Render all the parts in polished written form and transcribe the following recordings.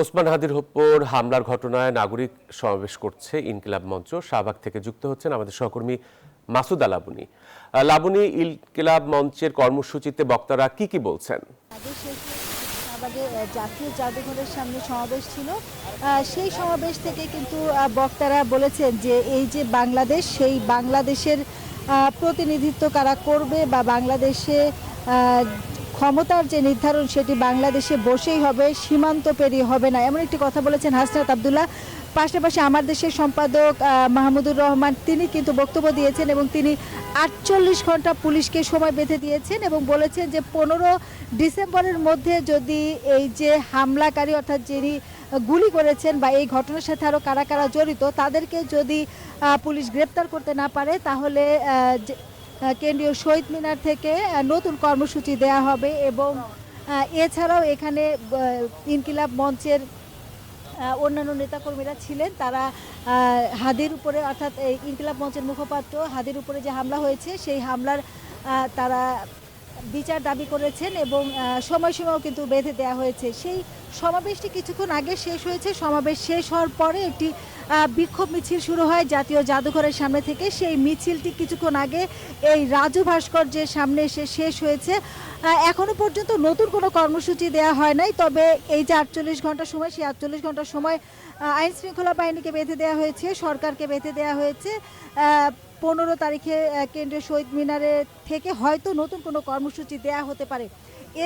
ওসমান হাদির উপর হামলার ঘটনায় নাগরিক সমাবেশ করছে ইনকিলাব মঞ্চ। শাহবাগ থেকে যুক্ত হচ্ছেন আমাদের সহকর্মী মাসুদ লাবনী। লাবনী, ইনকিলাব মঞ্চের কর্মসূচিতে বক্তারা কি বলছেন? জাতীয় জাদুঘরের সামনে সমাবেশ ছিল, সেই সমাবেশ থেকে কিন্তু বক্তারা বলেছেন যে এই যে বাংলাদেশ, সেই বাংলাদেশের প্রতিনিধিত্ব কারা করবে বা বাংলাদেশে ক্ষমতার যে নির্ধারণ সেটি বাংলাদেশে বসেই হবে, সীমান্ত পেরিয়ে হবে না, এমন একটি কথা বলেছেন হাসনাত আবদুল্লাহ। পাশাপাশি আমার দেশের সম্পাদক মাহমুদুর রহমান তিনি কিন্তু বক্তব্য দিয়েছেন এবং তিনি 48 ঘন্টা পুলিশকে সময় বেঁধে দিয়েছেন এবং বলেছেন যে 15 ডিসেম্বরের মধ্যে যদি এই যে হামলাকারী অর্থাৎ যিনি গুলি করেছেন বা এই ঘটনার সাথে আরও কারা কারা জড়িত তাদেরকে যদি পুলিশ গ্রেপ্তার করতে না পারে তাহলে কেন্দ্রীয় শহীদ মিনার থেকে নতুন কর্মসূচি দেয়া হবে। এবং এছাড়াও এখানে ইনকিলাব মঞ্চের অন্যান্য নেতাকর্মীরা ছিলেন, তারা হাদির উপরে অর্থাৎ ইনকিলাব মঞ্চের মুখপাত্র হাদির উপরে যে হামলা হয়েছে সেই হামলার তারা বিচার দাবি করেছেন এবং সময়সীমাও কিন্তু বেঁধে দেওয়া হয়েছে। সেই সমাবেশটি কিছুক্ষণ আগে শেষ হয়েছে। সমাবেশ শেষ হওয়ার পরে একটি বিক্ষোভ মিছিল শুরু হয় জাতীয় জাদুঘরের সামনে থেকে। সেই মিছিলটি কিছুক্ষণ আগে এই রাজু ভাস্কর্যের সামনে এসে শেষ হয়েছে। এখনো পর্যন্ত নতুন কোনো কর্মসূচি দেওয়া হয় নাই, তবে এই যে 48 ঘন্টা সময়, সেই 48 ঘন্টার সময় আইন শৃঙ্খলা বাহিনীকে বেঁধে দেওয়া হয়েছে, সরকারকে বেঁধে দেওয়া হয়েছে। 15 তারিখে কেন্দ্রীয় শহীদ মিনারে থেকে হয়তো নতুন কোনো কর্মসূচি দেয়া হতে পারে।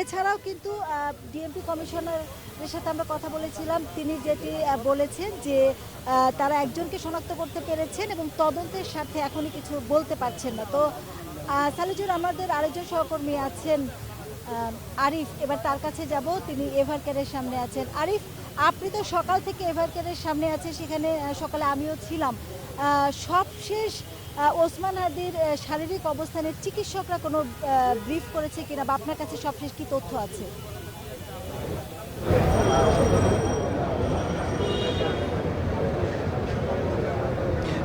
এছাড়াও কিন্তু ডিএমপি কমিশনারের সাথে আমরা কথা বলেছিলাম, তিনি যেটি বলেছেন যে তারা একজনকে শনাক্ত করতে পেরেছেন এবং তদন্তের স্বার্থে এখনই কিছু বলতে পারছেন না। তো সালেজুর আমাদের আরেকজন সহকর্মী আছেন আরিফ, এবার তার কাছে যাব, তিনি এভারকেয়ারের সামনে আছেন। আরিফ, আপনি তো সকাল থেকে এভারকেয়ারের সামনে আছেন, সেখানে সকালে আমিও ছিলাম। সবশেষ ওসমান হাদির শারীরিক অবস্থানের চিকিৎসকরা কোনো ব্রিফ করেছে কিনা বা আপনার কাছে সবশেষ কি তথ্য আছে?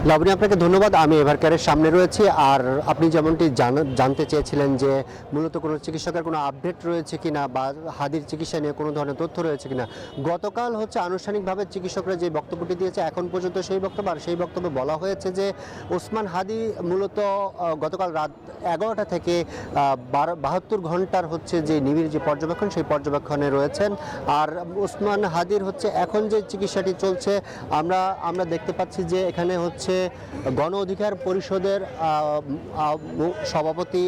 লাবণী, আপনাকে ধন্যবাদ। আমি এভারকেয়ারের সামনে রয়েছি। আর আপনি যেমনটি জানতে চেয়েছিলেন যে মূলত কোনো চিকিৎসকের কোনো আপডেট রয়েছে কিনা বা হাদির চিকিৎসা নিয়ে কোনো ধরনের তথ্য রয়েছে কিনা, গতকাল আনুষ্ঠানিকভাবে চিকিৎসকরা যে বক্তব্যটি দিয়েছে এখন পর্যন্ত সেই বক্তব্য, আর সেই বক্তব্যে বলা হয়েছে যে ওসমান হাদি মূলত গতকাল রাত 11টা থেকে 72 ঘন্টার যে নিবিড় যে পর্যবেক্ষণ, সেই পর্যবেক্ষণে রয়েছেন। আর ওসমান হাদির এখন যে চিকিৎসাটি চলছে, আমরা দেখতে পাচ্ছি যে এখানে গণ অধিকার পরিষদের সভাপতি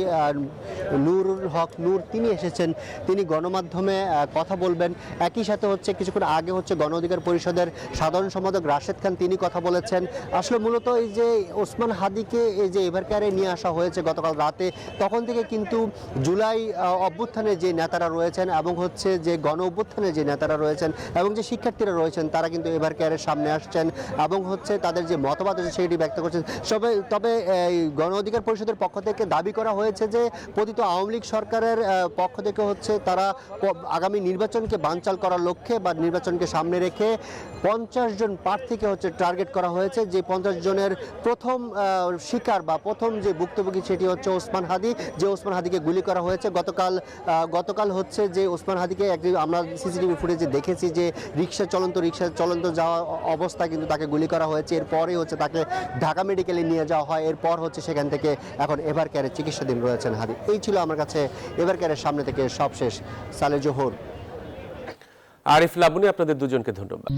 নুরুল হক নূর তিনি এসেছেন, তিনি গণমাধ্যমে কথা বলবেন। একই সাথে কিছুক্ষণ আগে গণ অধিকার পরিষদের সাধারণ সম্পাদক রাশেদ খান তিনি কথা বলেছেন। আসলে মূলত এই যে ওসমান হাদিকে এই যে এভারকেয়ারে নিয়ে আসা হয়েছে গতকাল রাতে, তখন থেকে কিন্তু জুলাই অভ্যুত্থানে যে নেতারা রয়েছেন এবং যে গণ অভ্যুত্থানে যে নেতারা রয়েছেন এবং যে শিক্ষার্থীরা রয়েছেন তারা কিন্তু এভারকেয়ারের সামনে আসছেন এবং তাদের যে মতবাদ সেটি ব্যক্ত করছেন। তবে গণ অধিকার পরিষদের পক্ষ থেকে দাবি করা হয়েছে যে পতিত আওয়ামী লীগ সরকারের পক্ষ থেকে তারা আগামী নির্বাচনকে বানচাল করার লক্ষ্যে বা নির্বাচনকে সামনে রেখে 50 জন প্রার্থীকে টার্গেট করা হয়েছে। যে 50 জনের প্রথম শিকার বা প্রথম যে ভুক্তভোগী সেটি ওসমান হাদি, যে ওসমান হাদিকে গুলি করা হয়েছে গতকাল যে ওসমান হাদিকে আমরা সিসিটিভি ফুটেজে দেখেছি যে রিক্সা চলন্ত যাওয়া অবস্থা কিন্তু তাকে গুলি করা হয়েছে। এরপরে তাকে ঢাকা মেডিকেলে নিয়ে যাওয়া হয়। এরপর সেখান থেকে এখন এভারকেয়ারের চিকিৎসাধীন রয়েছেন হাদি। এই ছিল আমার কাছে এভারকেয়ারের সামনে থেকে সবশেষ। সালে জোহর, আরিফ, লাবণী, আপনাদের দুজনকে ধন্যবাদ।